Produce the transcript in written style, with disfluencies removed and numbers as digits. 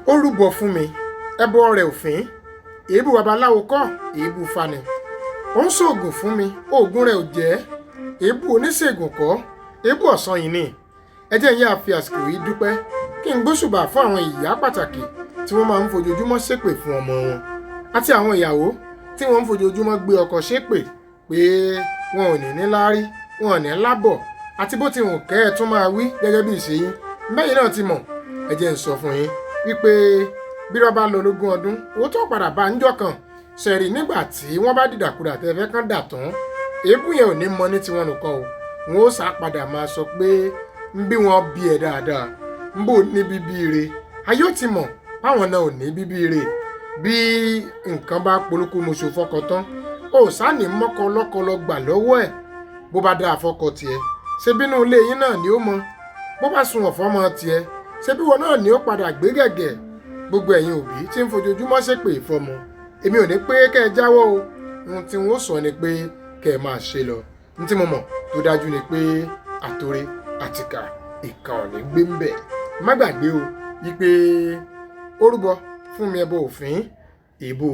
ó rúbọ fún mi ẹbọ rẹ̀ òfin èébú babalawo kọ́ èébú Ifá ni. Ó ń sòògùn fún mi oògùn rẹ̀ ò jẹ́ èébú oníṣègùn kọ́ Èébú Òsanyìn ni. Ẹ jẹ́ yín àfi àsìkò yìí dúpẹ́ kí n gbóṣùbà fún àwọn ìyá pàtàkì tí wọ́n máa ń fojoojúmọ́ ṣépè fún ọmọ wọn àti àwọn ìyàwó tí wọ́n ń fojoojúmọ́ gbé ọkọ ṣépè pé wọn ò ní ní láárí wọn ò ní lábọ̀ àti bó ti hùn kẹ́ ẹ tún máa wí gẹ́gẹ́ bí ìṣe yín bẹ́yìn náà ti mọ̀. Ẹ jẹ́ n sọ fún yín wípé bí wọ́n bá lọ lógún ọdún owó tó padà bá ń jọ kan ṣẹ̀rí nígbà tí wọ́n bá dìdàkudà tẹ́ fẹ́ kán dà tán èébú yẹn ò ní mọ ní tiwọn nìkan o wọn ó sá padà máa sọ pé ń bí wọn bí ẹ dáadáa ń bò ní bíbí ire ayé ò ti mọ̀ báwọn náà ò ní bíbí ire bí nǹkan bá polúkú muṣu fọkọ tán ó sáni mọ́kọ lọ́kọ lọ gbà lọ́wọ́ ẹ̀ bó bá dáa fọkọ tiẹ̀ ṣe bínú ilé yín náà ni ó mọ bó bá sun ọ̀fọ́ mọ́ tiẹ̀ ṣe bí wọn náà ni ó padà gbé gẹ̀gẹ̀. Gbogbo ẹ̀yin òbí tí ń fojoojúmọ́ ṣépè fọmọ èmi ò ní pé kẹ́ ẹ jáwọ́ o ohun tí wọ́n sọ ni pé kẹ́ ẹ máa ṣe lọ ní tí mo mọ̀ tó dájú ni pé àtòrè àtìkà ìkà ò ní gbé ń bẹ̀. Má gbàgbé o wípé ó rúbọ fún mi ẹbọ òfin Èébú